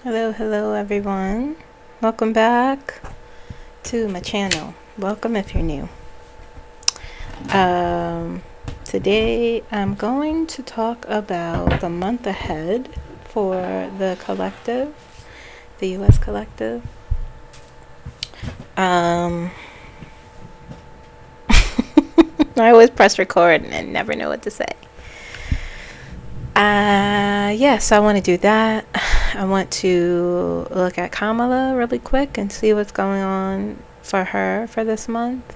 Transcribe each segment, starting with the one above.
Hello everyone. Welcome back to my channel. Welcome if you're new. Today I'm going to talk about the month ahead for the collective, the US collective. I always press record and never know what to say. Yes, I want to do that. I want to look at Kamala really quick and see what's going on for her for this month.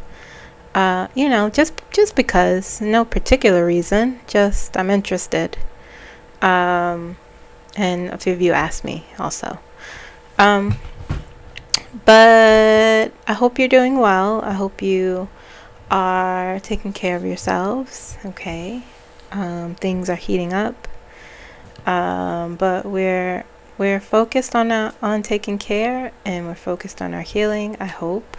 Just because, no particular reason, just I'm interested. And a few of you asked me also. But I hope you're doing well. I hope you are taking care of yourselves. Okay. Things are heating up. But we're focused on taking care, and we're focused on our healing, I hope.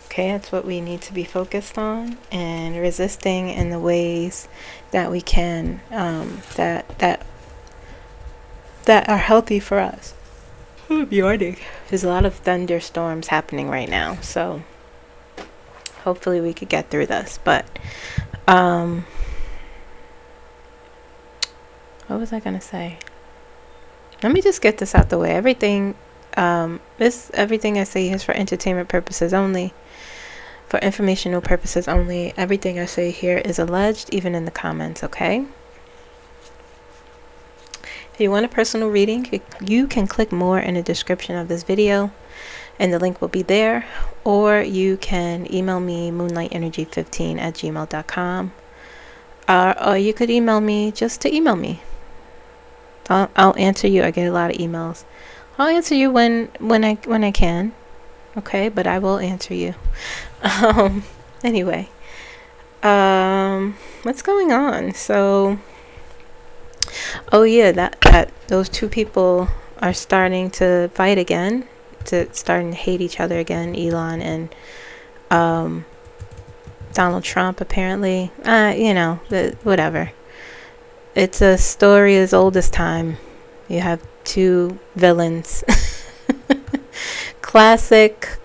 Okay, that's what we need to be focused on, and resisting in the ways that we can, that are healthy for us. There's a lot of thunderstorms happening right now, so hopefully we could get through this. But what was I gonna say? Let me just get this out the way. Everything I say is for entertainment purposes only. For informational purposes only. Everything I say here is alleged, even in the comments, okay? If you want a personal reading, you can click more in the description of this video, and the link will be there. Or you can email me, moonlightergy15@gmail.com. Or you could email me just to email me. I'll answer you. I get a lot of emails. I'll answer you when I can. Okay, but I will answer you. Anyway, what's going on? So, that those two people are starting to fight again, starting to hate each other again. Elon and Donald Trump, apparently. Whatever. It's a story as old as time. You have two villains. Classic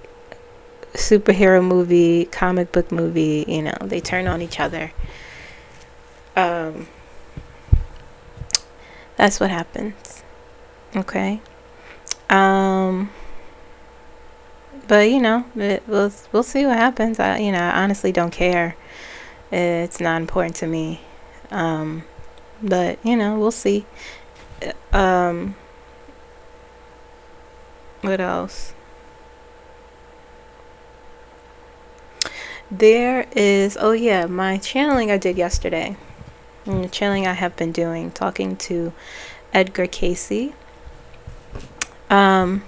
superhero movie, comic book movie, they turn on each other. That's what happens. Okay. But we'll see what happens. I honestly don't care. It's not important to me. But we'll see. What else? There is, my channeling I did yesterday. And the channeling I have been doing, talking to Edgar Casey. There's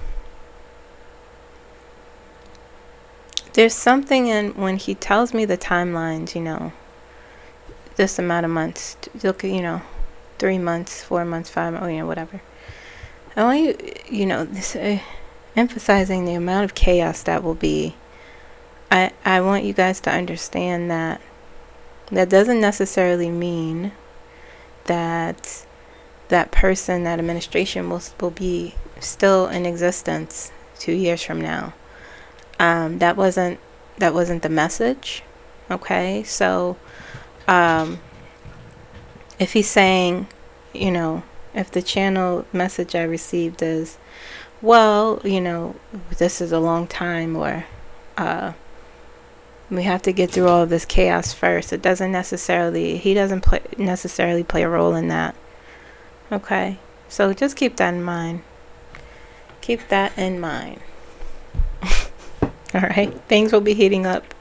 something in when he tells me the timelines, this amount of months, look, 3 months, 4 months, 5 months, whatever. I want you, this, emphasizing the amount of chaos that will be. I want you guys to understand that doesn't necessarily mean that that person, that administration will be still in existence 2 years from now. That wasn't the message. Okay, so if he's saying, if the channel message I received is, well, this is a long time, or we have to get through all of this chaos first. It doesn't necessarily, he doesn't necessarily play a role in that. Okay, so just keep that in mind. Keep that in mind. All right, things will be heating up.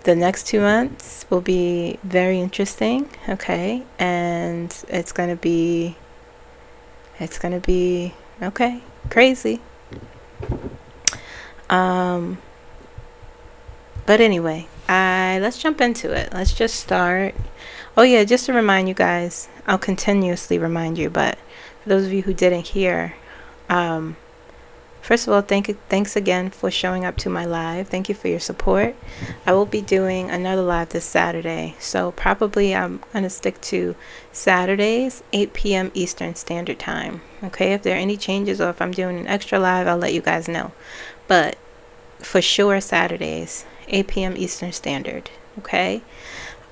The next 2 months will be very interesting. Okay, and it's gonna be okay, crazy. But anyway, let's jump into it. Let's just start. Oh yeah, just to remind you guys, I'll continuously remind you, but for those of you who didn't hear, First of all, thanks again for showing up to my live. Thank you for your support. I will be doing another live this Saturday, so probably I'm going to stick to Saturdays, 8 p.m. Eastern Standard Time. Okay, if there are any changes or if I'm doing an extra live, I'll let you guys know. But for sure, Saturdays, 8 p.m. Eastern Standard. Okay.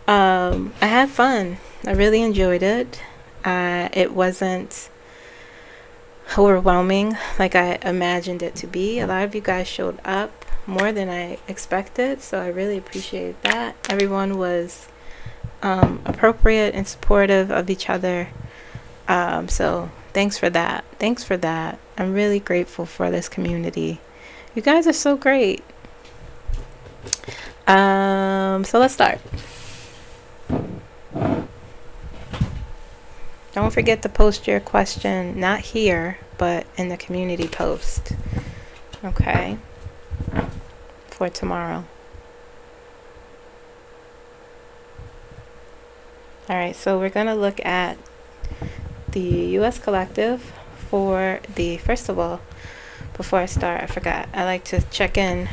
I had fun. I really enjoyed it. It wasn't overwhelming like I imagined it to be. A lot of you guys showed up more than I expected, so I really appreciate that. Everyone was appropriate and supportive of each other, so thanks for that. Thanks for that. I'm really grateful for this community. You guys are so great. So let's start. Don't forget to post your question, not here, but in the community post, okay, for tomorrow. All right, so we're going to look at the U.S. Collective for the, first of all, before I start, I forgot, I like to check in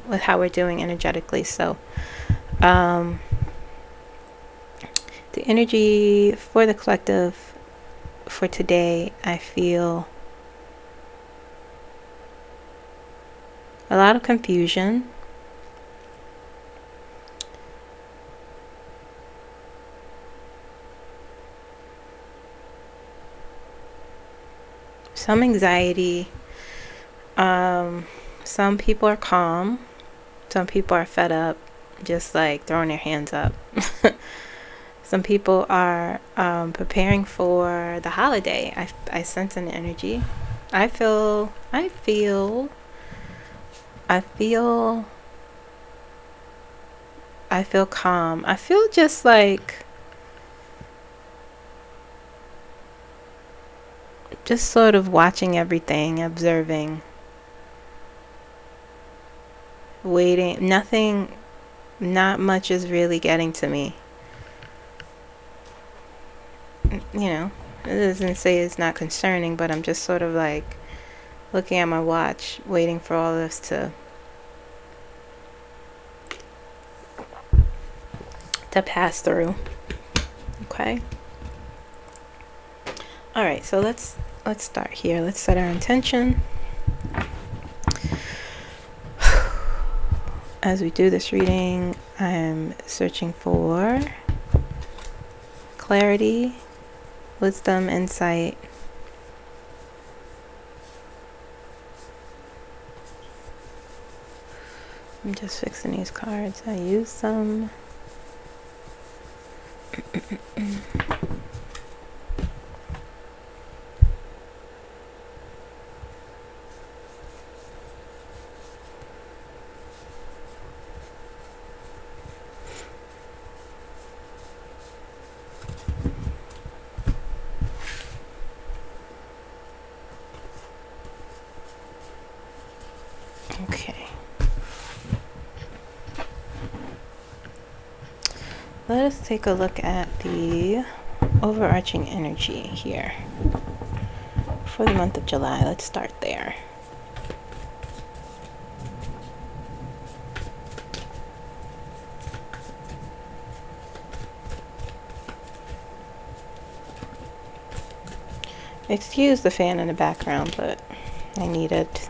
with how we're doing energetically. So, the energy for the collective for today, I feel a lot of confusion. Some anxiety. Some people are calm. Some people are fed up, just like throwing their hands up. Some people are preparing for the holiday. I sense an energy. I feel calm. I feel just like sort of watching everything, observing, waiting. Not much is really getting to me. You know, it doesn't say it's not concerning, but I'm just sort of like looking at my watch, waiting for all this to pass through. Okay. All right, so let's start here. Let's set our intention. As we do this reading, I'm searching for clarity, wisdom, insight. I'm just fixing these cards. I use them. Okay. Let us take a look at the overarching energy here for the month of July. Let's start there. Excuse the fan in the background, but I need it.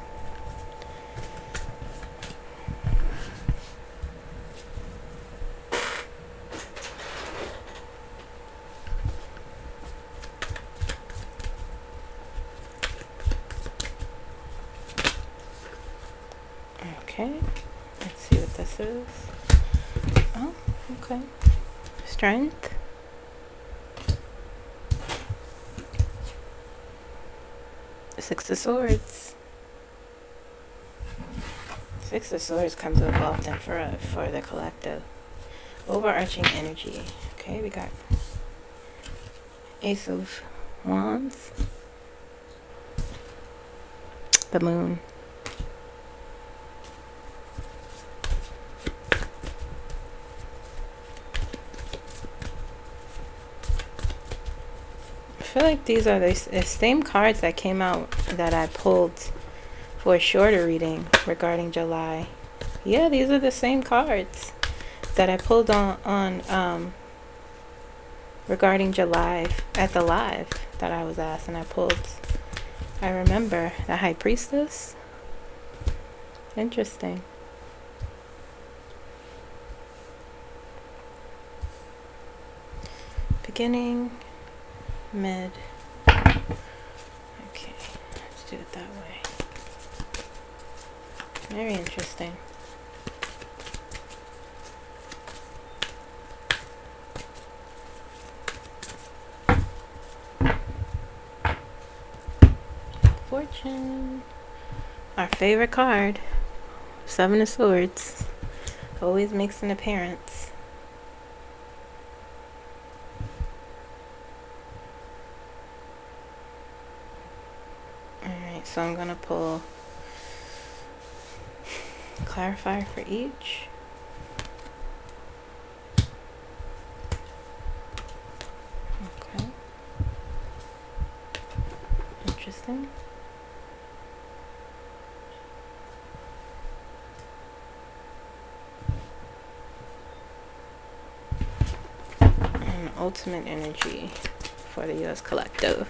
Okay, let's see what this is. Oh, okay. Strength. Six of Swords. Six of Swords comes up often for the collective. Overarching energy. Okay, we got Ace of Wands. The Moon. I feel like these are the same cards that came out that I pulled for a shorter reading regarding July. Yeah, these are the same cards that I pulled on regarding July at the live that I was asked, and I remember the High Priestess. Interesting. Beginning, mid. Okay, let's do it that way. Very interesting. Fortune. Our favorite card. Seven of Swords. Always makes an appearance. Alright, so I'm going to pull clarifier for each. Okay. Interesting. And ultimate energy for the US Collective.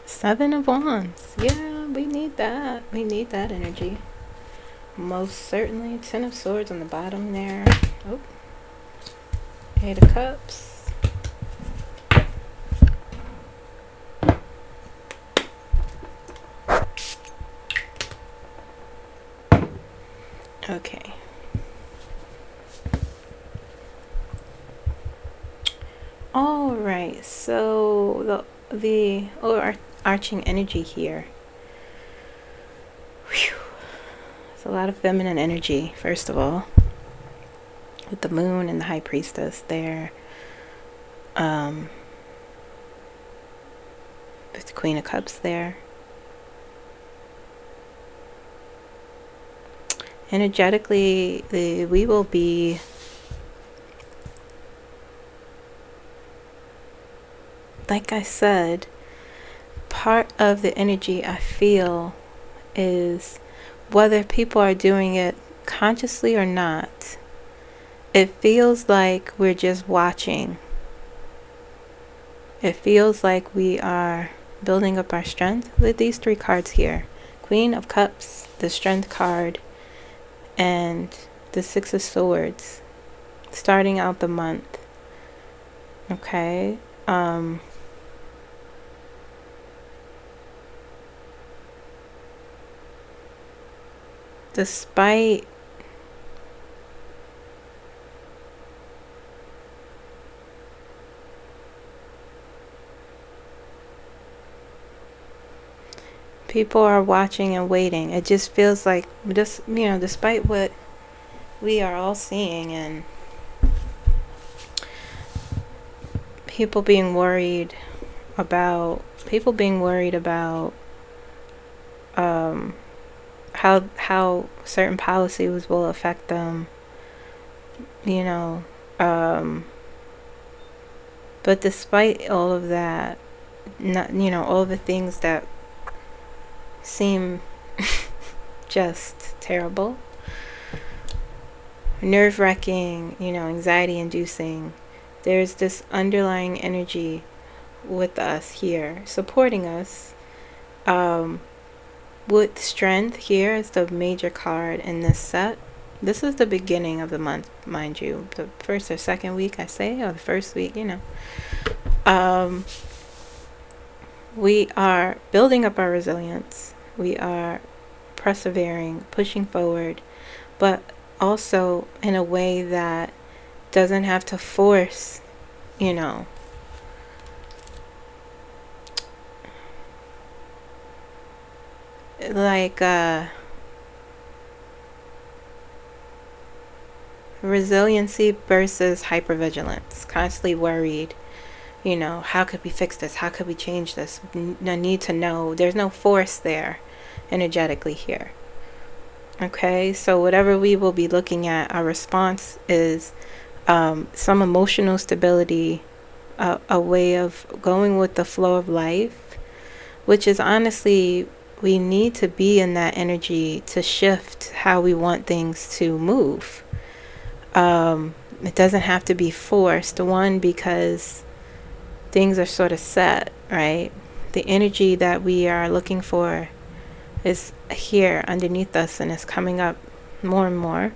Seven of Wands. Yeah, we need that. We need that energy. Most certainly. Ten of Swords on the bottom there. Oh. Eight of Cups. Okay. All right. So the overarching energy here. Whew. It's a lot of feminine energy, first of all. With the Moon and the High Priestess there. With the Queen of Cups there. Energetically, we will be like I said, part of the energy I feel is whether people are doing it consciously or not, it feels like we're just watching. It feels like we are building up our strength with these three cards here. Queen of Cups, the Strength card, and the Six of Swords, starting out the month. Okay. Despite people are watching and waiting, it just feels like, just, you know, despite what we are all seeing and people being worried about how certain policies will affect them, you know, but despite all of that, not, you know, all the things that seem just terrible, nerve-wracking, you know, anxiety-inducing, there's this underlying energy with us here, supporting us. With Strength here is the major card in this set. This is the beginning of the month, mind you. The first or second week, I say, or the first week, you know. We are building up our resilience. We are persevering, pushing forward. But also in a way that doesn't have to force, you know, like resiliency versus hypervigilance, constantly worried. You know, how could we fix this? How could we change this? No need to know. There's no force there energetically here. Okay, so whatever we will be looking at, our response is some emotional stability, a way of going with the flow of life, which is honestly, we need to be in that energy to shift how we want things to move. It doesn't have to be forced. One, because things are sort of set, right? The energy that we are looking for is here underneath us and it's coming up more and more.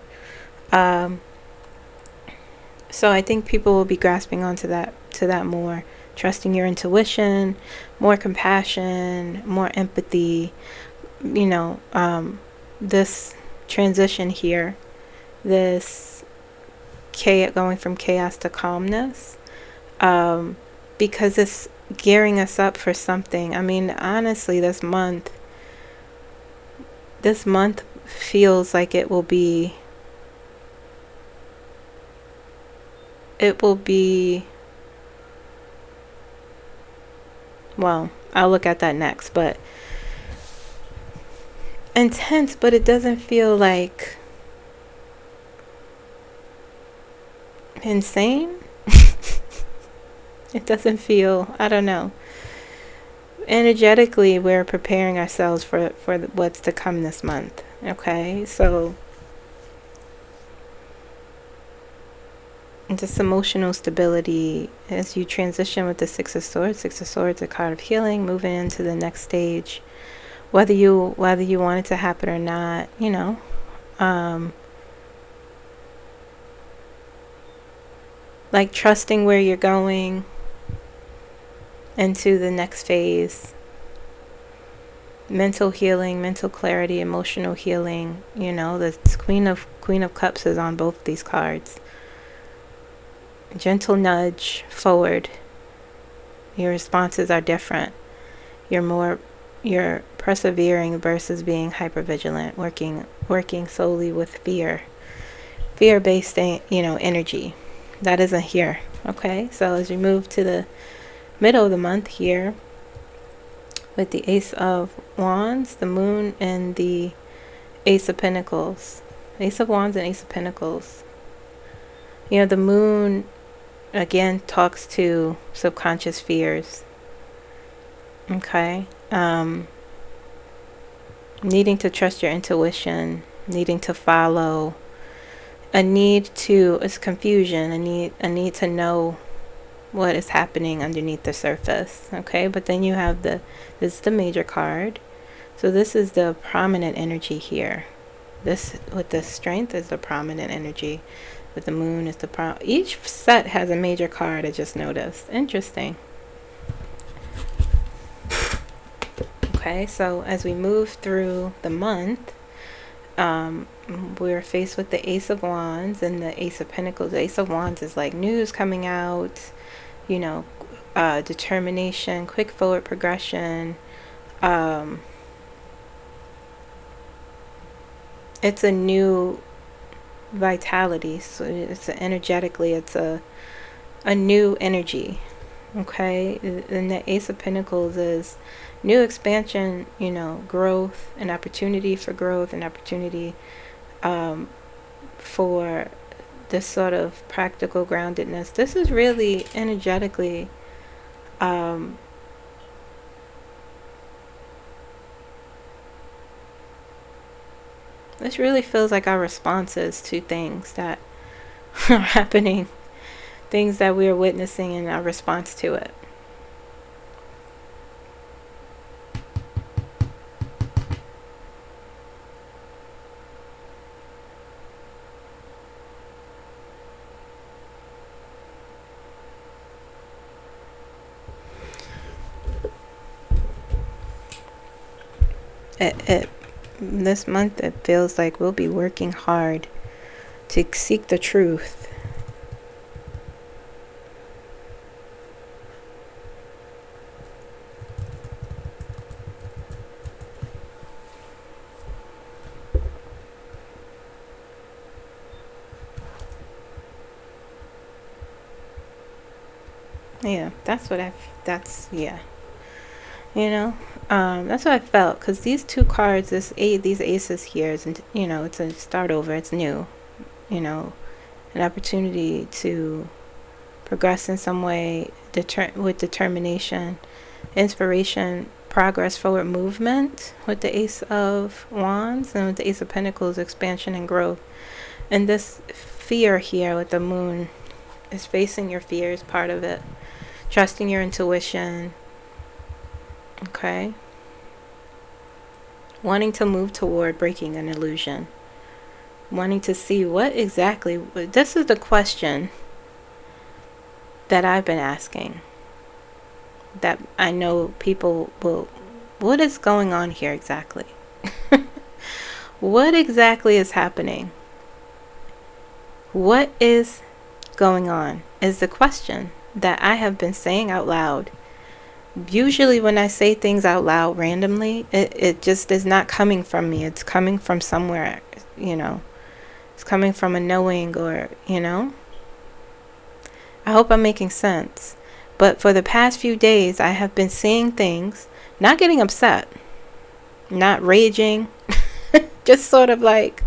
So I think people will be grasping onto that more, trusting your intuition, more compassion, more empathy. You know, this transition here, this going from chaos to calmness, because it's gearing us up for something. I mean, honestly, this month feels like it will be well, I'll look at that next, but intense, but it doesn't feel like insane. It doesn't feel, I don't know. Energetically, we're preparing ourselves for what's to come this month. Okay, so just emotional stability as you transition with the Six of Swords. Six of Swords, a card of healing, moving into the next stage. Whether you want it to happen or not, you know. Like trusting where you're going into the next phase. Mental healing, mental clarity, emotional healing. You know, the Queen of Cups is on both these cards. Gentle nudge forward. Your responses are different. You're persevering versus being hypervigilant, working solely with fear-based, energy. That isn't here. Okay, so as we move to the middle of the month here, with the Ace of Wands, the Moon, and the Ace of Pentacles. Ace of Wands and Ace of Pentacles. You know, the Moon again talks to subconscious fears. Okay, needing to trust your intuition, needing to follow, it's confusion, a need to know what is happening underneath the surface. Okay, but then you have this is the major card, so this is the prominent energy here. This with the Strength is the prominent energy, with the Moon is each set has a major card. I just noticed. Interesting. Okay, so as we move through the month, we're faced with the Ace of Wands and the Ace of Pentacles. The Ace of Wands is like news coming out, you know, determination, quick forward progression. It's a new vitality, so it's energetically, it's a new energy. Okay, and the Ace of Pentacles is new expansion, you know, growth, an opportunity for growth, an opportunity for this sort of practical groundedness. This is really energetically this really feels like our responses to things that are happening, things that we are witnessing, and our response to it. This month it feels like we'll be working hard to seek the truth. Yeah, yeah. That's what I felt, because these two cards, these aces here, is, it's a start over, it's new, an opportunity to progress in some way, with determination, inspiration, progress, forward movement, with the Ace of Wands, and with the Ace of Pentacles, expansion and growth. And this fear here with the Moon is facing your fears, part of it, trusting your intuition, okay? Wanting to move toward breaking an illusion. Wanting to see what exactly, this is the question that I've been asking, that I know people will, what is going on here exactly? What exactly is happening? What is going on is the question that I have been saying out loud. Usually when I say things out loud randomly, it just is not coming from me. It's coming from somewhere, It's coming from a knowing, or, I hope I'm making sense. But for the past few days, I have been seeing things, not getting upset, not raging, just sort of like,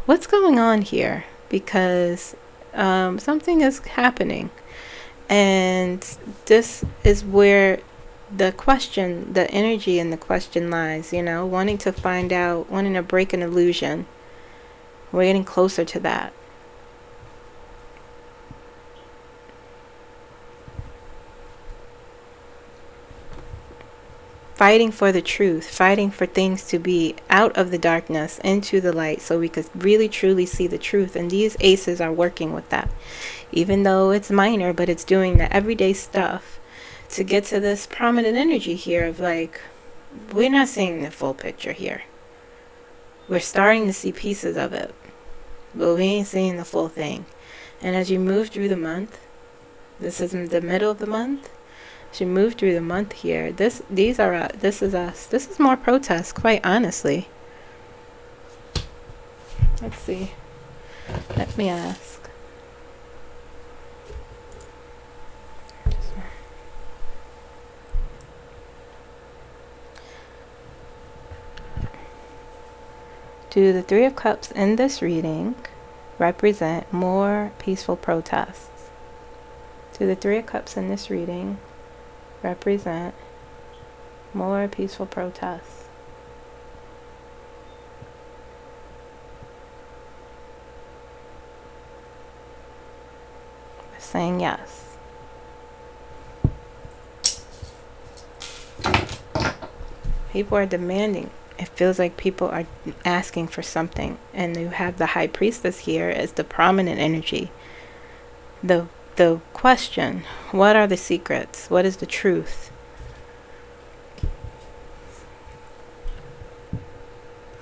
what's going on here? Because something is happening. And this is where the question, the energy in the question lies, wanting to find out, wanting to break an illusion. We're getting closer to that. Fighting for the truth, fighting for things to be out of the darkness into the light, so we could really truly see the truth. And these aces are working with that, even though it's minor, but it's doing the everyday stuff to get to this prominent energy here of like, we're not seeing the full picture here. We're starting to see pieces of it, but we ain't seeing the full thing. And as you move through the month, this is the middle of the month, as you move through the month here, this is us. This is more protest, quite honestly. Let's see. Let me ask. Do the Three of Cups in this reading represent more peaceful protests? Do the Three of Cups in this reading represent more peaceful protests? Saying yes. People are demanding. It feels like people are asking for something, and you have the High Priestess here as the prominent energy. The question, what are the secrets? What is the truth?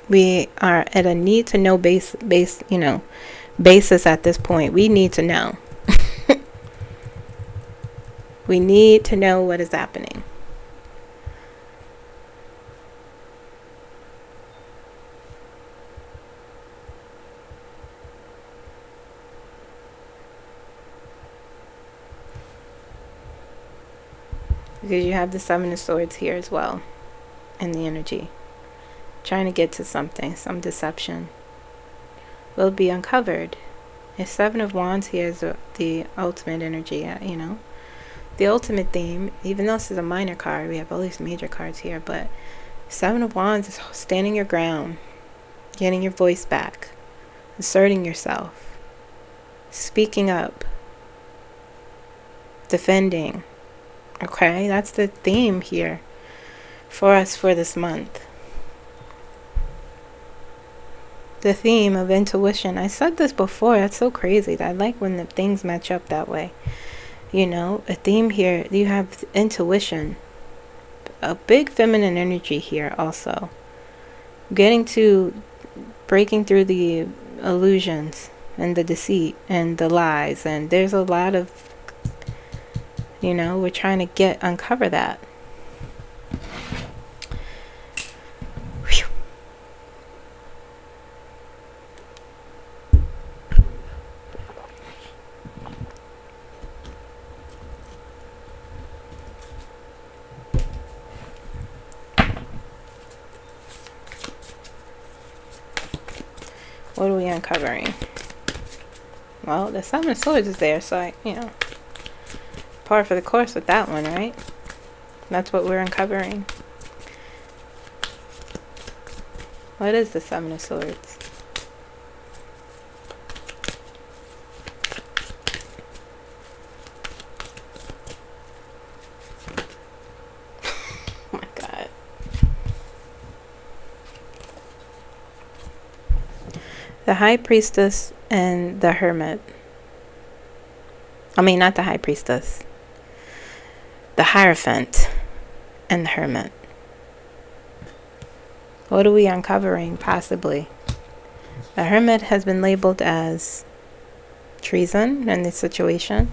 We are at a need to know basis at this point. We need to know. We need to know what is happening. Because you have the Seven of Swords here as well in the energy. Trying to get to something, some deception will be uncovered. The Seven of Wands here is the ultimate energy, The ultimate theme, even though this is a minor card, we have all these major cards here, but Seven of Wands is standing your ground, getting your voice back, asserting yourself, speaking up, defending. Okay, that's the theme here for us for this month. The theme of intuition. I said this before, that's so crazy. I like when the things match up that way. A theme here, you have intuition. A big feminine energy here also. Breaking through the illusions and the deceit and the lies, and there's a lot of, we're trying to uncover that. Whew. What are we uncovering? Well, the Seven of Swords is there, so par for the course with that one, right? That's what we're uncovering. What is the Seven of Swords? Oh my God. The High Priestess and the Hermit. I mean, not the High Priestess. The Hierophant and the Hermit. What are we uncovering, possibly? The Hermit has been labeled as treason in this situation.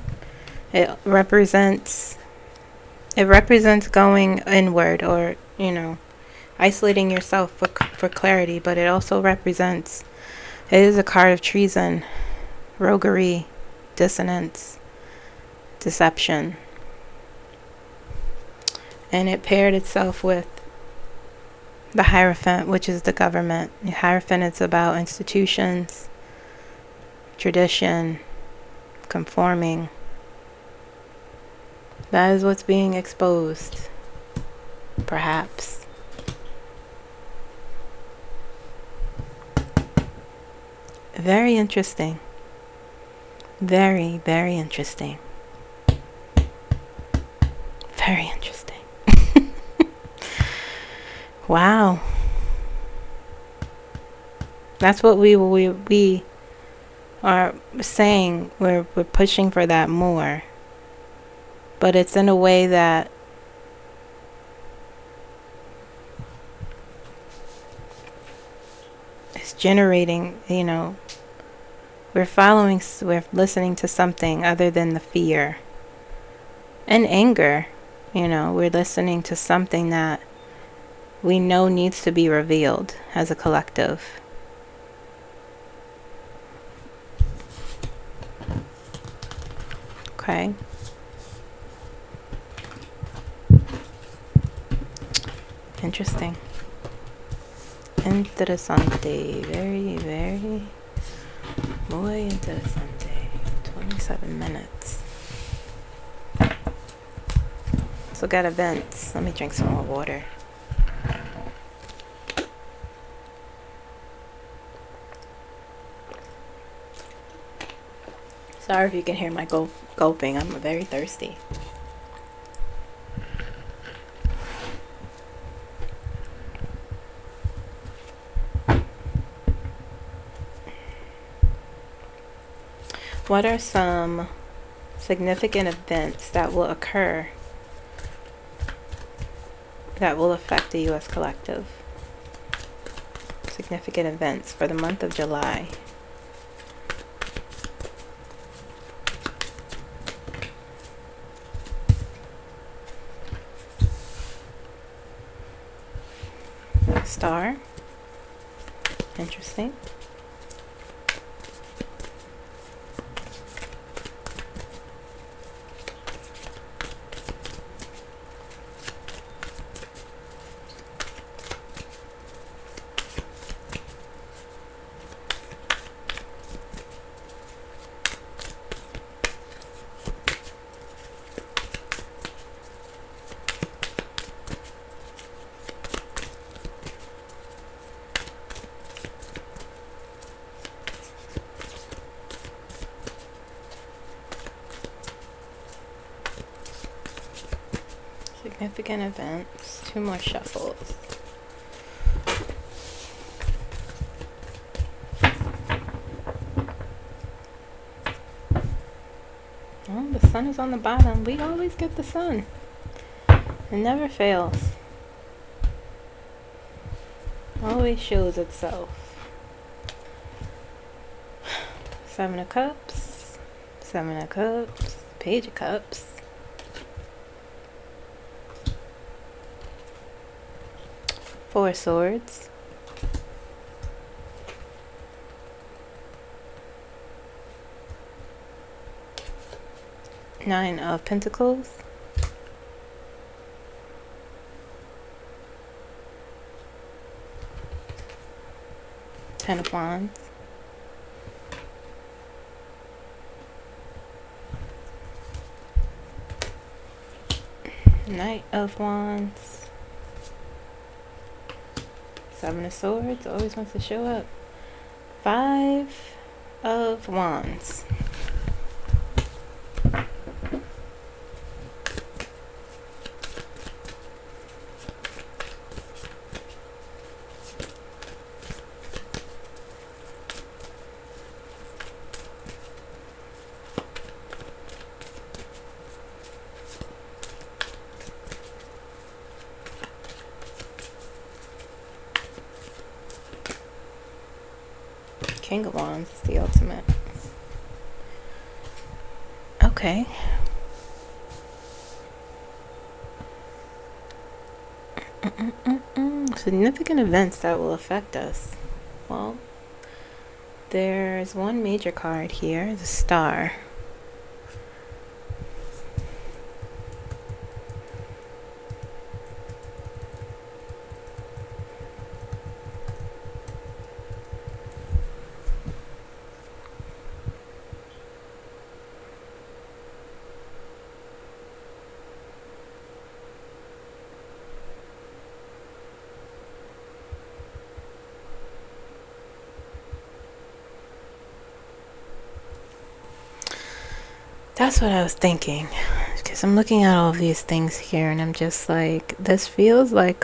It represents going inward, or isolating yourself for clarity, but it also represents, it is a card of treason, roguery, dissonance, deception. And it paired itself with the Hierophant, which is the government. The Hierophant is about institutions, tradition, conforming. That is what's being exposed, perhaps. Very interesting. Very, very interesting. Very interesting. Wow. That's what we are saying. We're pushing for that more. But it's in a way that is generating, we're listening to something other than the fear and anger. We're listening to something that we know needs to be revealed as a collective. Okay. Interesting. Interesante. Very, very muy interesante. 27 minutes. So got events. Let me drink some more water. Sorry if you can hear my gulping. I'm very thirsty. What are some significant events that will occur that will affect the U.S. collective? Significant events for the month of July. Star. Interesting. Significant events. 2 more shuffles. Oh, the sun is on the bottom. We always get the sun. It never fails. Always shows itself. Seven of Cups, Seven of Cups, Page of Cups, Four of Swords, Nine of Pentacles, Ten of Wands, Knight of Wands, Seven of Swords, always wants to show up, Five of Wands. King of Wands is the ultimate. Okay. Significant events that will affect us. Well, there's one major card here, the Star. That's what I was thinking, because I'm looking at all these things here and I'm just like, this feels like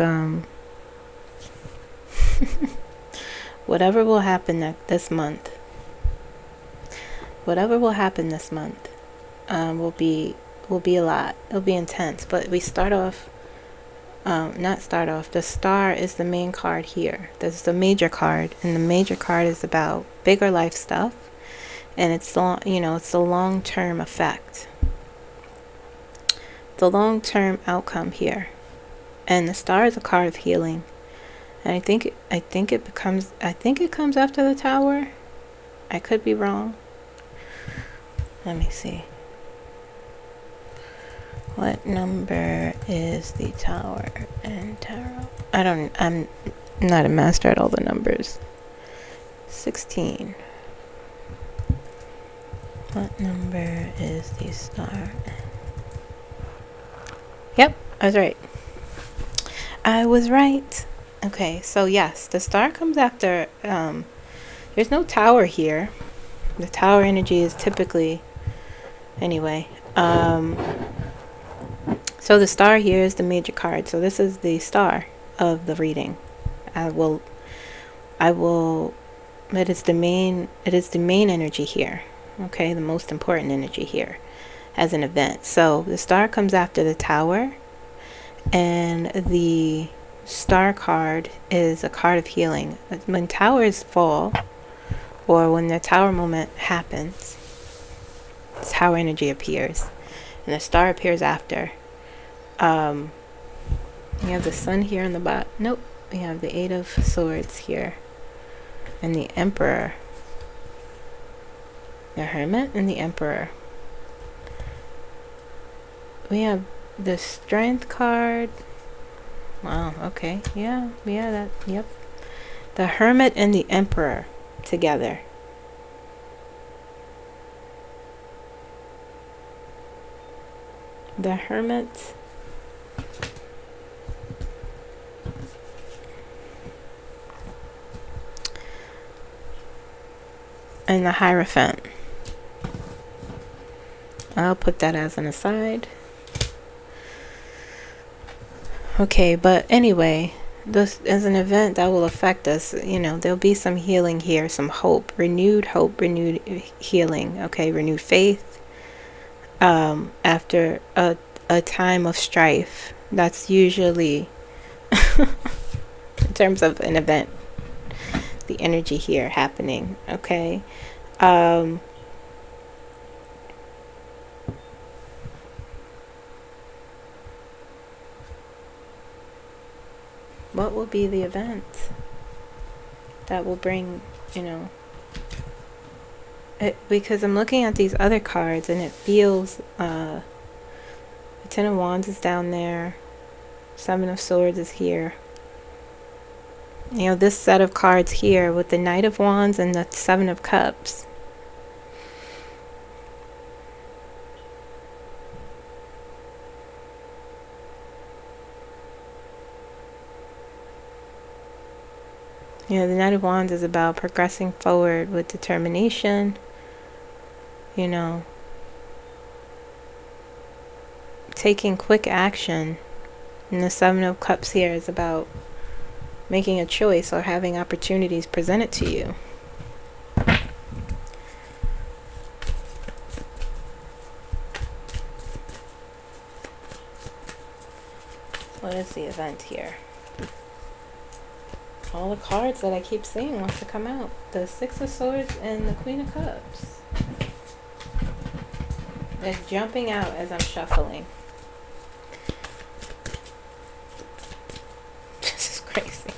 whatever will happen this month, whatever will happen this month will be a lot. It'll be intense, but we start off, not start off, the Star is the main card here. This is the major card, and the major card is about bigger life stuff. And it's long, it's the long-term effect, the long-term outcome here. And the Star is a card of healing. And I think it comes after the Tower. I could be wrong. Let me see. What number is the Tower and Tarot? I'm not a master at all the numbers. 16. What number is the Star? Yep, I was right. I was right. Okay, so yes, the Star comes after, there's no Tower here. The Tower energy is typically, anyway, so the Star here is the major card. So this is the Star of the reading. It is the main energy here. Okay, the most important energy here as an event. So the Star comes after the Tower, and the Star card is a card of healing. When towers fall, or when the Tower moment happens, Tower energy appears, and the Star appears after. We have the Sun here in the bottom. Nope, we have the Eight of Swords here, and the Emperor. The Hermit and the Emperor. We have the Strength card. Wow, okay. Yeah, that, yep. The Hermit and the Emperor together. The Hermit and the Hierophant. I'll put that as an aside. Okay, but anyway, this is an event that will affect us. There'll be some healing here, some hope, renewed healing, okay, renewed faith, after a time of strife. That's usually, in terms of an event, the energy here happening, okay? Um, what will be the event that will bring, you know, it, because I'm looking at these other cards and it feels, the Ten of Wands is down there, Seven of Swords is here. You know, this set of cards here with the Knight of Wands and the Seven of Cups. You know, the Knight of Wands is about progressing forward with determination, you know, taking quick action. And the Seven of Cups here is about making a choice or having opportunities presented to you. What is the event here? All the cards that I keep seeing wants to come out. The Six of Swords and the Queen of Cups. They're jumping out as I'm shuffling. This is crazy.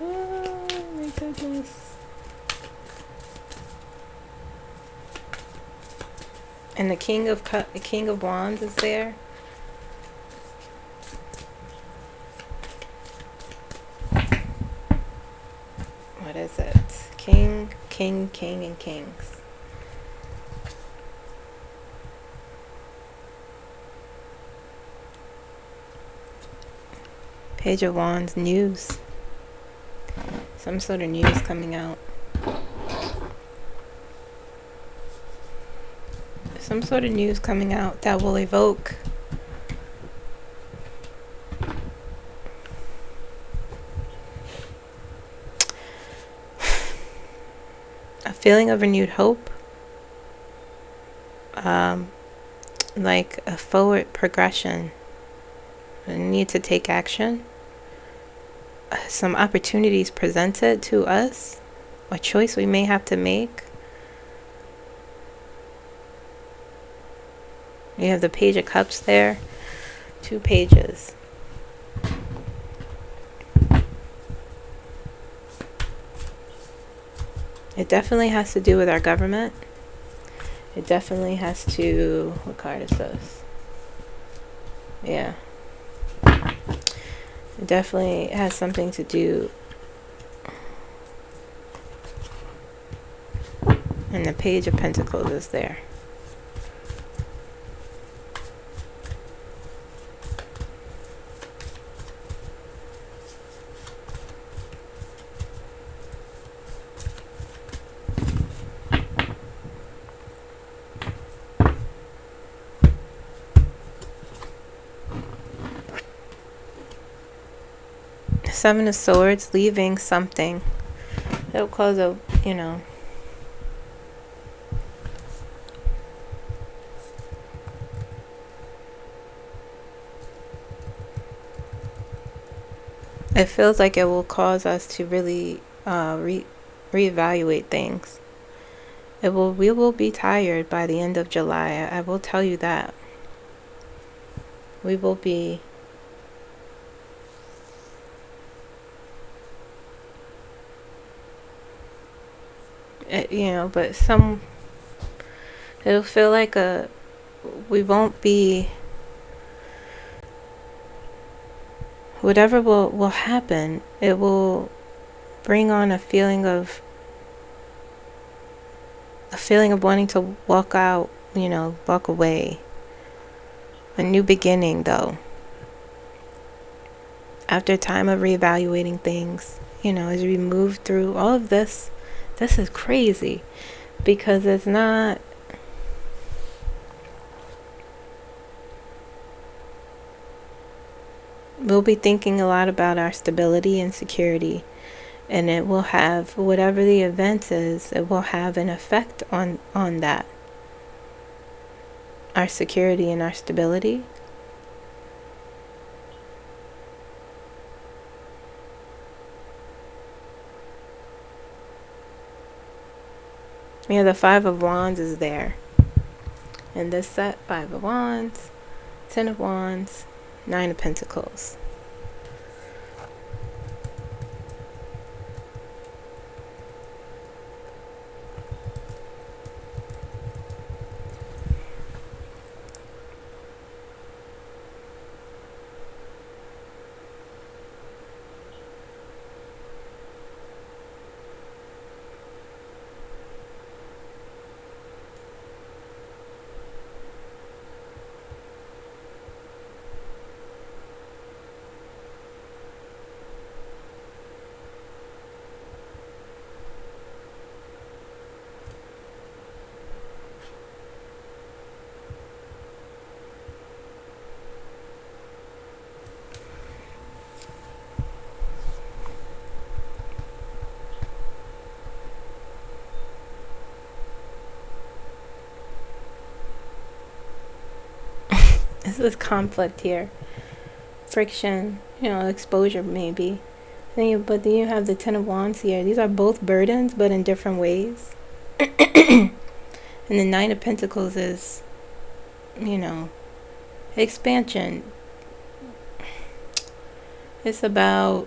Oh my goodness. And the King of Wands is there. What is it? King, King, King, and Kings. Page of Wands, news. Some sort of news coming out. Some sort of news coming out that will evoke a feeling of renewed hope, like a forward progression, a need to take action, some opportunities presented to us, a choice we may have to make. You have the Page of Cups there, 2 pages. It definitely has to do with our government. It definitely has to, what card is this? Yeah. It definitely has something to do. And the Page of Pentacles is there. Seven of Swords, leaving something. It'll cause a, you know, it feels like it will cause us to really reevaluate things. We will be tired by the end of July. I will tell you that. We will be you know, but it'll feel like we won't be, whatever will happen, it will bring on a feeling of wanting to walk out, you know, walk away. A new beginning, though. After a time of reevaluating things, you know, as we move through all of this, this is crazy because it's not, we'll be thinking a lot about our stability and security, and it will have, whatever the event is, it will have an effect on that, our security and our stability. Yeah, the Five of Wands is there. In this set, Five of Wands, Ten of Wands, Nine of Pentacles. This is conflict here. Friction, exposure maybe. But then you have the Ten of Wands here. These are both burdens, but in different ways. And the Nine of Pentacles is, expansion. It's about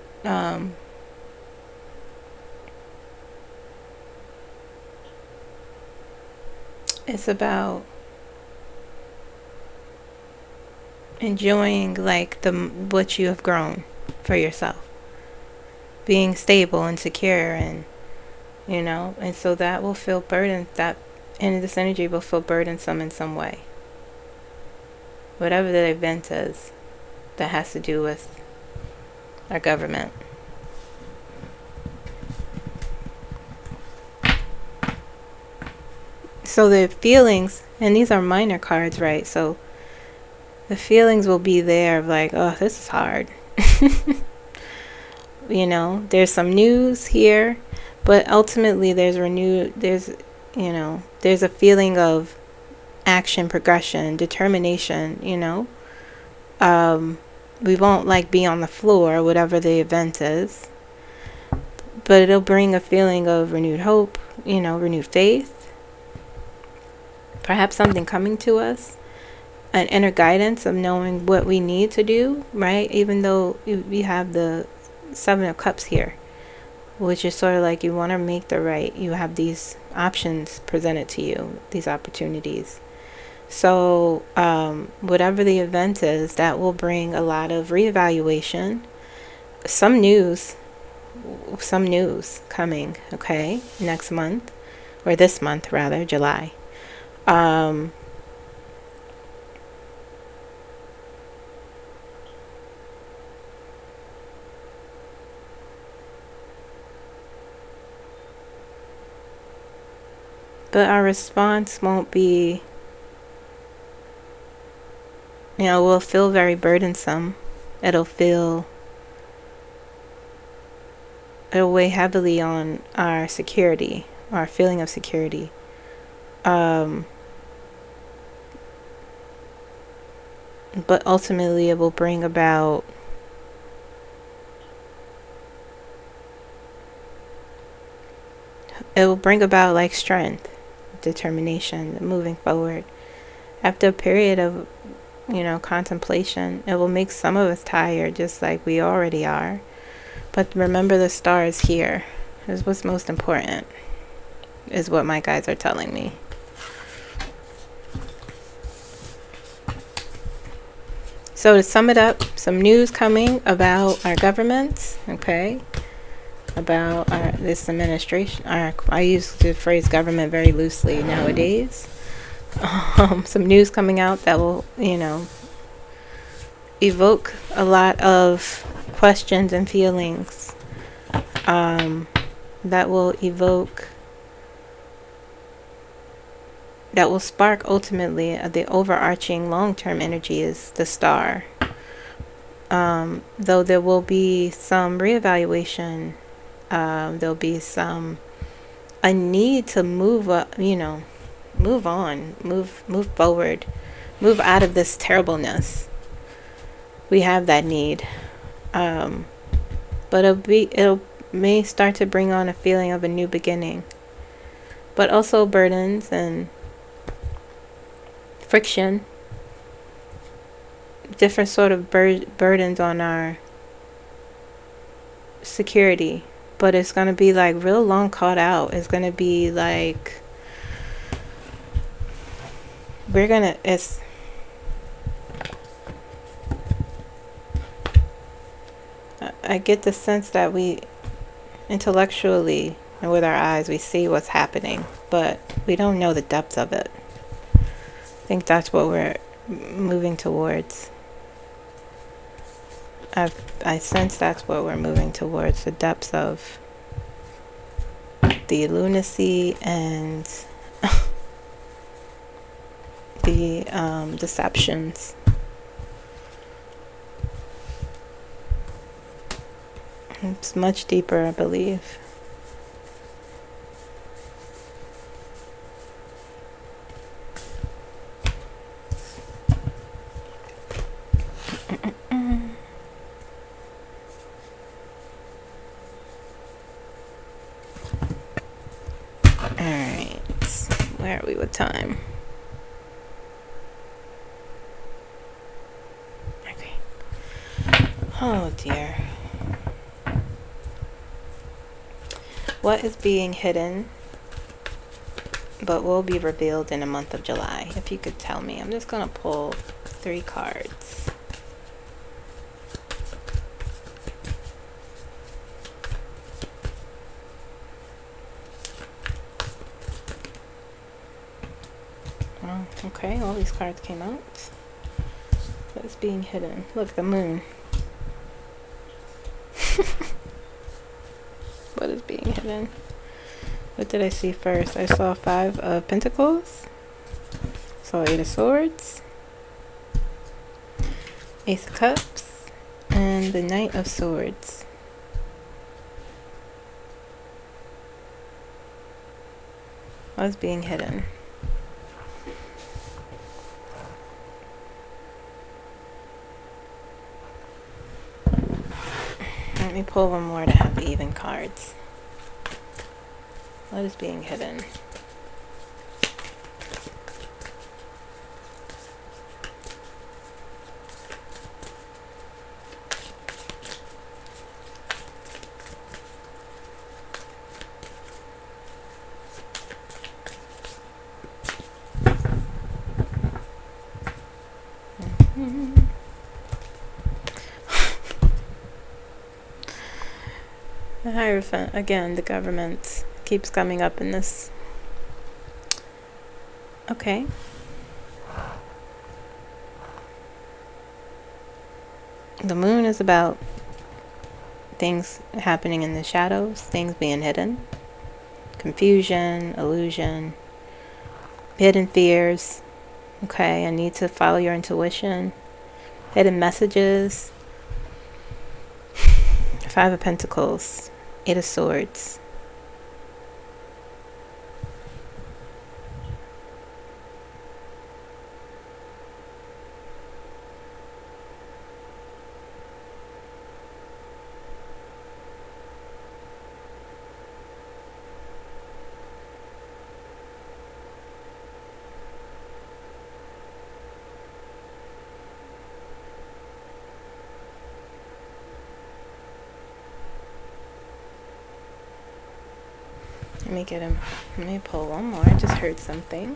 enjoying what you have grown for yourself, being stable and secure, and and so that will feel burdened. And this energy will feel burdensome in some way, whatever the event is that has to do with our government. So the feelings, and these are minor cards, right? So the feelings will be there of oh, this is hard. There's some news here, but ultimately there's a feeling of action, progression, determination, we won't be on the floor, whatever the event is, but it'll bring a feeling of renewed hope, renewed faith, perhaps something coming to us, an inner guidance of knowing what we need to do, right? Even though we have the Seven of Cups here, which is sort of you want to make you have these options presented to you, these opportunities. So whatever the event is, that will bring a lot of reevaluation, some news coming, okay, next month, or this month rather, July. But our response won't be, will feel very burdensome. It'll weigh heavily on our security, our feeling of security. But ultimately it will bring about strength, determination, moving forward. After a period of contemplation, it will make some of us tired, just like we already are. But remember, the star is here. Is what's most important, is what my guides are telling me. So to sum it up, some news coming about our governments, okay? About this administration. I use the phrase government very loosely nowadays. Some news coming out that will, evoke a lot of questions and feelings. That will spark ultimately the overarching long-term energy is the star. Though there will be some reevaluation, there'll be a need to move up, move on, move forward, move out of this terribleness. We have that need, but it may start to bring on a feeling of a new beginning, but also burdens and friction, different sort of burdens on our security. But it's going to be like real long caught out. It's going to be like I get the sense that we intellectually and with our eyes we see what's happening, but we don't know the depths of it. I think that's what we're moving towards. I sense that's what we're moving towards, the depths of the lunacy and the deceptions. It's much deeper, I believe. Alright, where are we with time? Okay. Oh dear. What is being hidden but will be revealed in the month of July? If you could tell me. I'm just going to pull 3 cards. Oh, okay, all these cards came out. What is being hidden? Look, the moon. What is being hidden? What did I see first? I saw 5 of Pentacles. Saw 8 of Swords. Ace of Cups. And the Knight of Swords. What's being hidden? Let me pull one more to have the even cards. What is being hidden? The Hierophant, again, the government keeps coming up in this. Okay. The moon is about things happening in the shadows, things being hidden, confusion, illusion, hidden fears. Okay, I need to follow your intuition, hidden messages. 5 of Pentacles, 8 of Swords. Let me get him. Let me pull one more. I just heard something.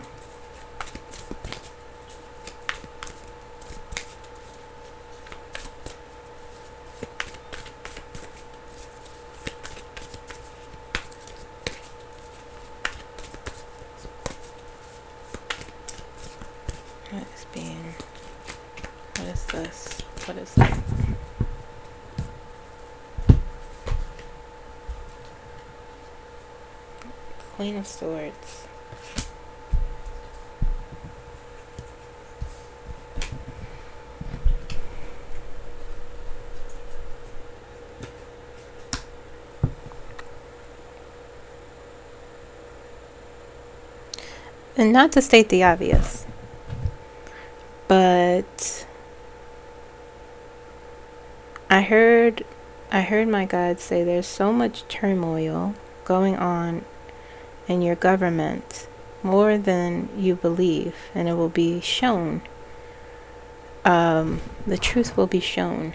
What is being? What is this? What is that? Queen of Swords. And not to state the obvious, but I heard my God say there's so much turmoil going on in your government more than you believe, and it will be shown. The truth will be shown.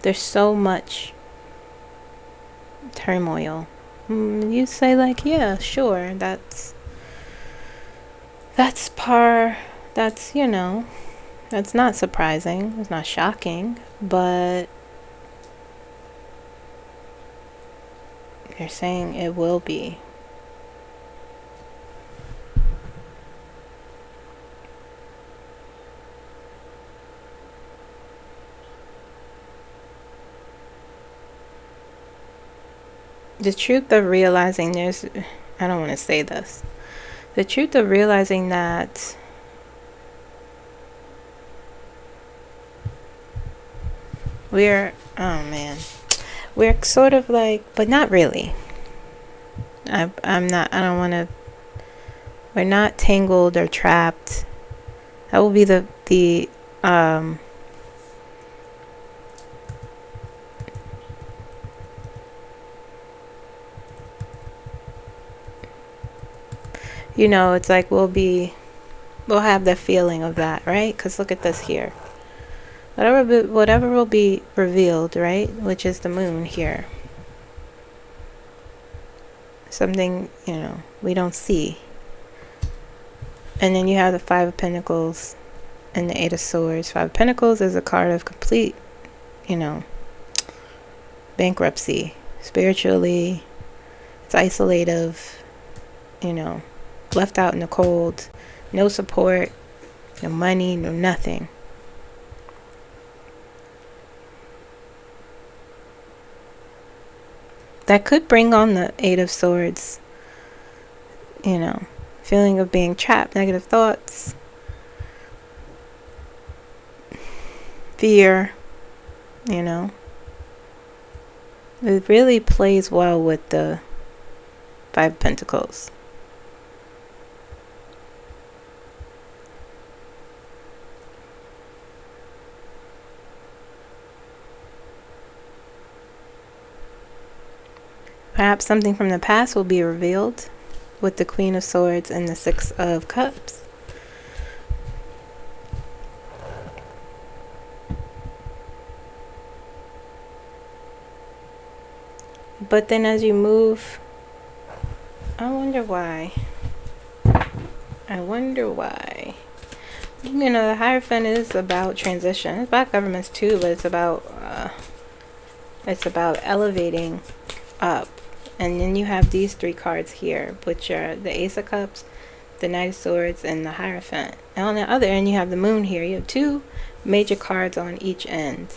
There's so much turmoil. You say like, yeah, sure, that's you know, that's not surprising, it's not shocking, but they're saying it will be. The truth of realizing I don't want to say this. The truth of realizing that we're sort of like, but not really. I don't want to, we're not tangled or trapped. That will be the you know, it's like we'll have the feeling of that, right? Because look at this here. Whatever will be revealed, right? Which is the moon here. Something, you know, we don't see. And then you have the Five of Pentacles and the Eight of Swords. Five of Pentacles is a card of complete, you know, bankruptcy. Spiritually, it's isolative, you know, left out in the cold, no support, no money, no nothing. That could bring on the Eight of Swords, you know, feeling of being trapped, negative thoughts, fear, you know. It really plays well with the Five of Pentacles. Perhaps something from the past will be revealed with the Queen of Swords and the Six of Cups. But then as you move, I wonder why. You know, the Hierophant is about transition. It's about governments too, but it's about elevating up. And then you have these three cards here, which are the Ace of Cups, the Knight of Swords, and the Hierophant. And on the other end, you have the Moon here. You have two major cards on each end.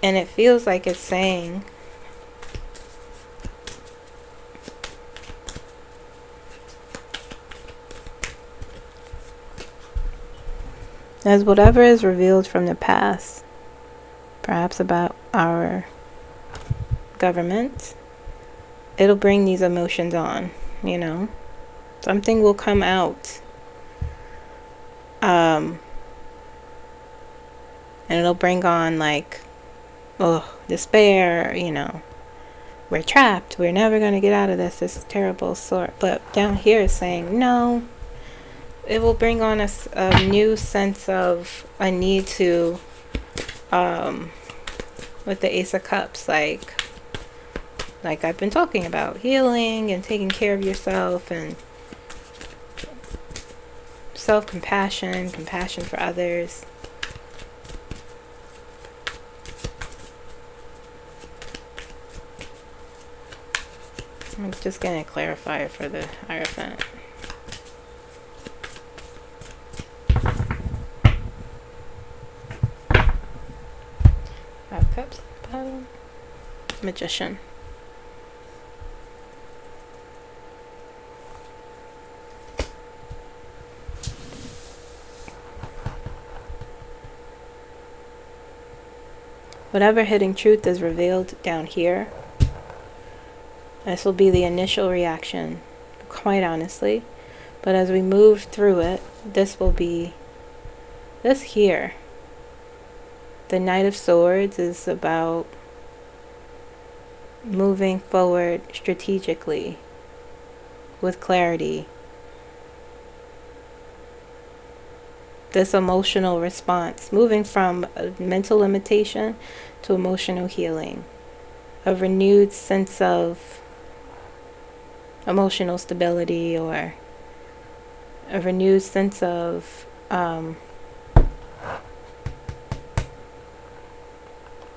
And it feels like it's saying, as whatever is revealed from the past, perhaps about our government, it'll bring these emotions on, you know. Something will come out. And it'll bring on like, despair, you know. We're trapped. We're never going to get out of this. This is terrible sort. But down here is saying, no. It will bring on a new sense of a need to, with the Ace of Cups, like I've been talking about, healing and taking care of yourself and self-compassion, compassion for others. I'm just going to clarify it for the Hierophant. Five Cups, bottom, Magician. Whatever hidden truth is revealed down here, this will be the initial reaction, quite honestly. But as we move through it, this will be this here. The Knight of Swords is about moving forward strategically with clarity. This emotional response, moving from a mental limitation to emotional healing, a renewed sense of emotional stability, or a renewed sense of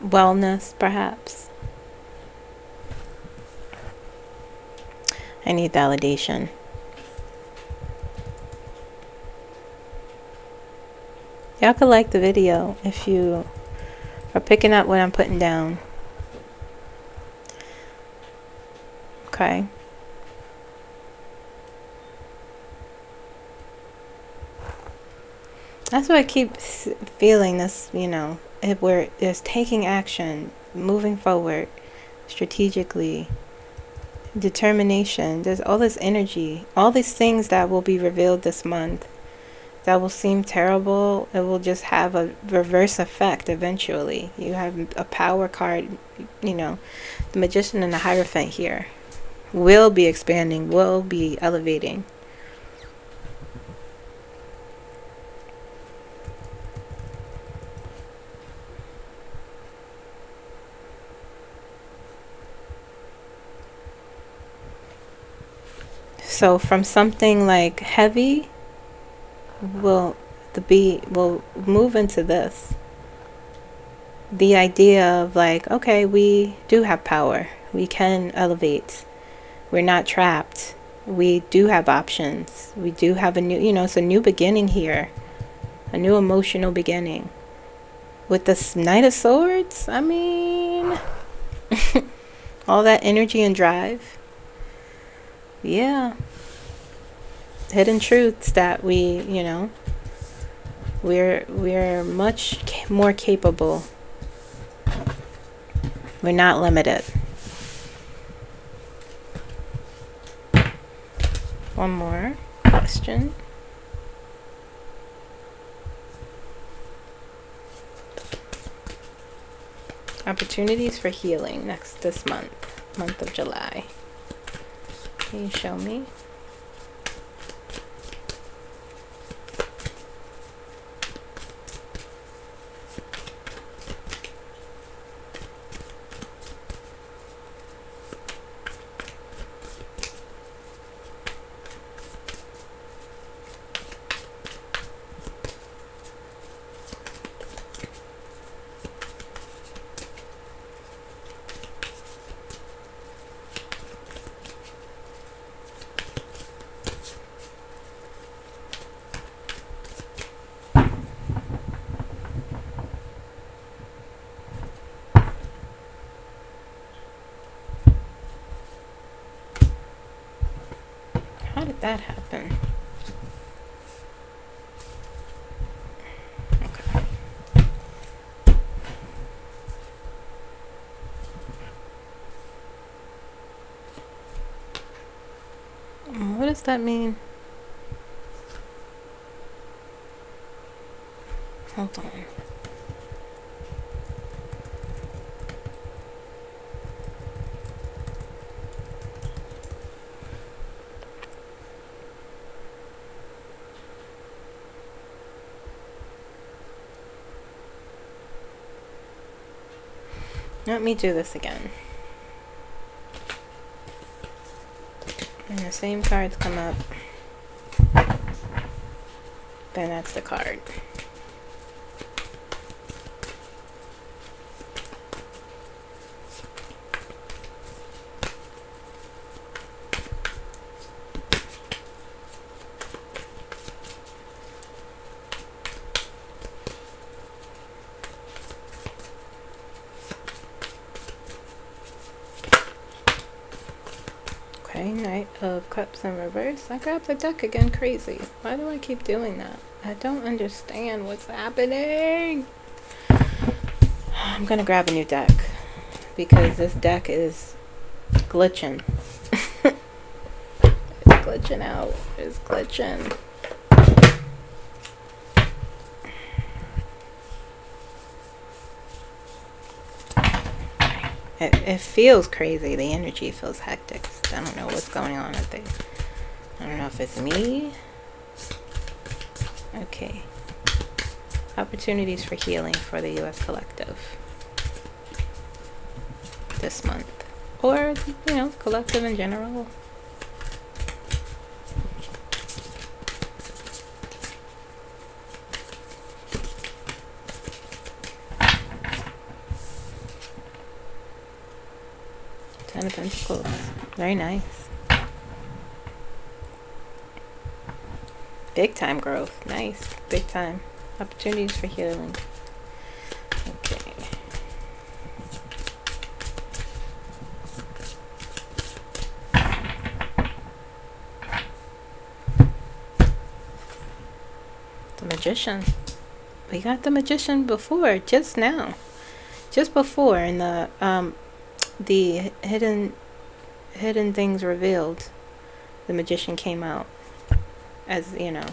wellness, perhaps. I need validation. Y'all could like the video if you are picking up what I'm putting down. Okay. That's what I keep feeling, this, where there's taking action, moving forward strategically, determination. There's all this energy, all these things that will be revealed this month that will seem terrible. It will just have a reverse effect eventually. You have a power card, the Magician and the Hierophant here will be expanding, will be elevating. So from something like heavy, will move into this. The idea of like, okay, we do have power. We can elevate. We're not trapped. We do have options. We do have a new, it's a new beginning here. A new emotional beginning. With this Knight of Swords, I mean, all that energy and drive. Yeah. Hidden truths that we're much more capable. We're not limited. One more question. Opportunities for healing this month of July. Can you show me? How did that happen? Okay. What does that mean? Hold on. Let me do this again. And the same cards come up. Then that's the card. Okay, Knight of Cups in reverse. I grabbed the deck again, crazy. Why do I keep doing that? I don't understand what's happening. I'm gonna grab a new deck because this deck is glitching. It's glitching out. It's glitching. It feels crazy. The energy feels hectic. I don't know what's going on with it. I don't know if it's me. Okay. Opportunities for healing for the U.S. collective this month. Or, you know, collective in general. Ten of Pentacles. Very nice. Big time growth. Nice. Big time. Opportunities for healing. Okay. The Magician. We got the Magician before, just now. Just before in the hidden things revealed. The Magician came out as, you know,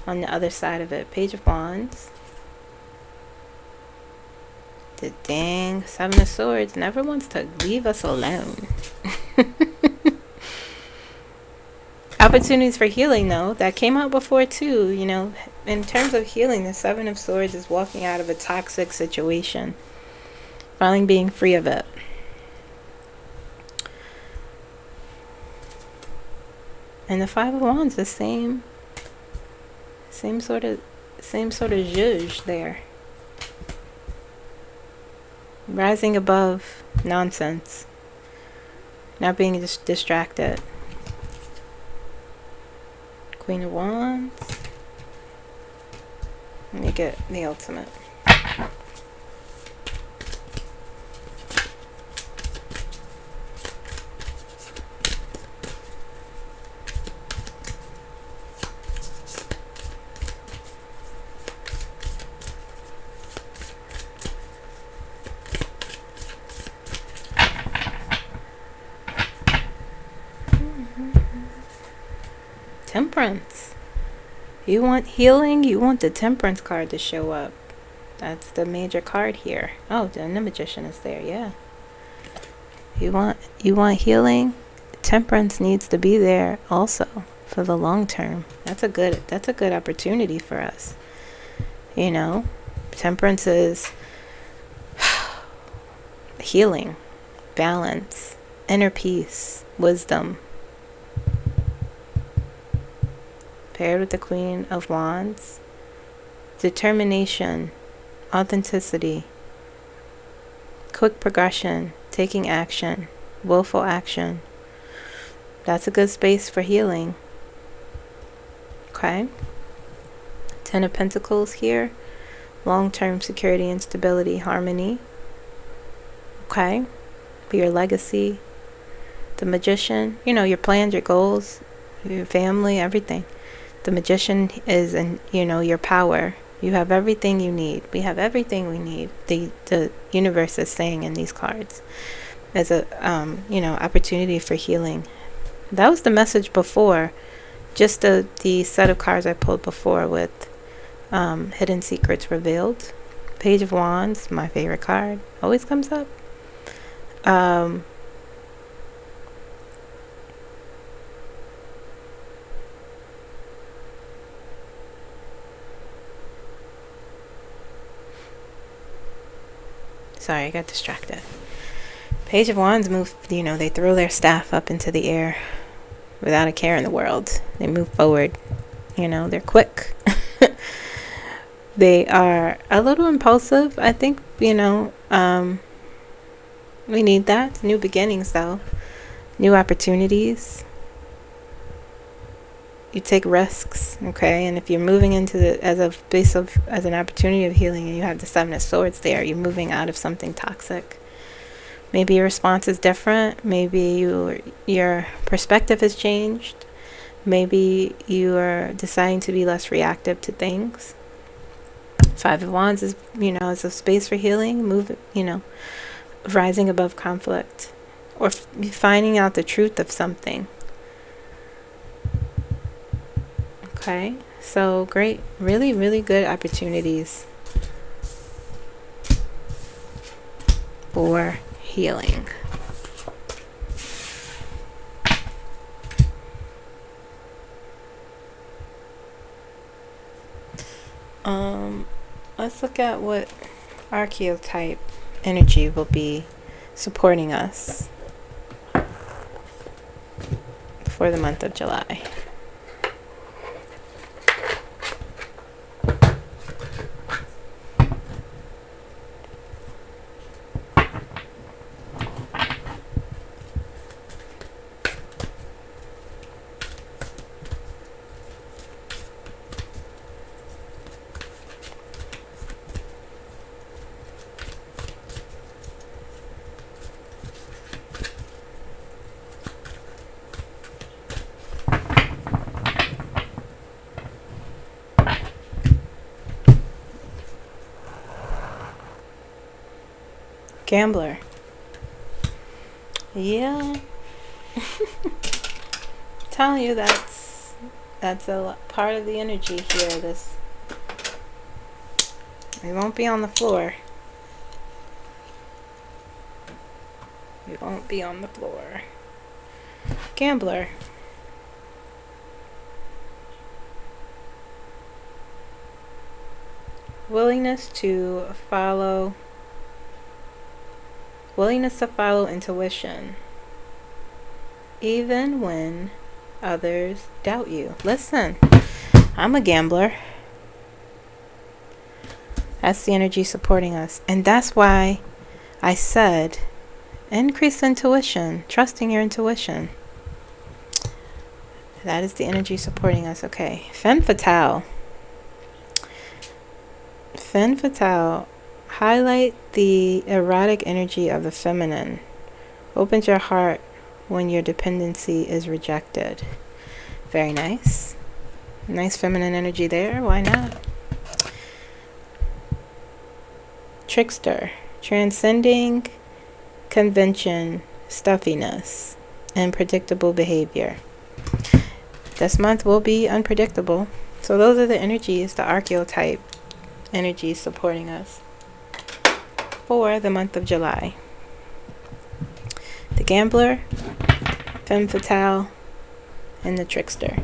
on the other side of it. Page of Wands. The dang Seven of Swords never wants to leave us alone. Opportunities for healing, though, that came out before too. You know, in terms of healing, the Seven of Swords is walking out of a toxic situation, finally being free of it. And the Five of Wands, the same sort of zhuzh there. Rising above nonsense. Not being distracted. Queen of Wands. Let me get the ultimate. Temperance. You want healing? You want the Temperance card to show up. That's the major card here. Oh, the Magician is there. Yeah. You want healing? Temperance needs to be there also for the long term. That's a good opportunity for us. You know, Temperance is healing, balance, inner peace, wisdom. Paired with the Queen of Wands. Determination, authenticity, quick progression, taking action, willful action. That's a good space for healing. Okay. Ten of Pentacles here. Long-term security and stability, harmony. Okay. For your legacy. The Magician, you know, your plans, your goals, your family, everything. The Magician is, you know, your power. You have everything you need. We have everything we need. The universe is saying in these cards as a, you know, opportunity for healing. That was the message before. Just the set of cards I pulled before with Hidden Secrets Revealed. Page of Wands, my favorite card. Always comes up. Sorry, I got distracted. Page of Wands move, you know, they throw their staff up into the air without a care in the world. They move forward. You know, they're quick. They are a little impulsive. I think, you know, we need that. New beginnings, though. New opportunities. You take risks, okay? And if you're moving into as an opportunity of healing, and you have the Seven of Swords there, you're moving out of something toxic. Maybe your response is different. Maybe your perspective has changed. Maybe you are deciding to be less reactive to things. Five of Wands is, you know, is a space for healing, you know, rising above conflict, or finding out the truth of something. Okay, so great, really, really good opportunities for healing. Let's look at what archetype energy will be supporting us for the month of July. Gambler. Yeah. Telling you that's a part of the energy here. This, we won't be on the floor. We won't be on the floor. Gambler. Willingness to follow intuition, even when others doubt you. Listen, I'm a gambler. That's the energy supporting us. And that's why I said increase intuition, trusting your intuition. That is the energy supporting us. Okay, Femme Fatale. Femme Fatale. Highlight the erotic energy of the feminine. Opens your heart when your dependency is rejected. Very nice. Nice feminine energy there. Why not? Trickster. Transcending convention, stuffiness, and predictable behavior. This month will be unpredictable. So those are the energies, the archetype energies supporting us for the month of July. The Gambler, Femme Fatale, and the Trickster.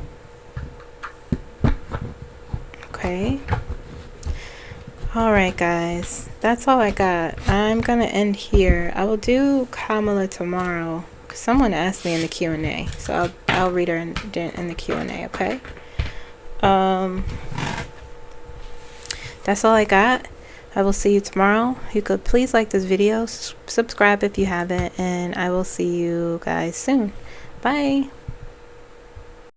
Okay. Alright guys, that's all I got. I'm gonna end here. I will do Kamala tomorrow, because someone asked me in the Q&A. So I'll read her in the Q&A, okay? That's all I got. I will see you tomorrow. You could please like this video, subscribe if you haven't, and I will see you guys soon. Bye.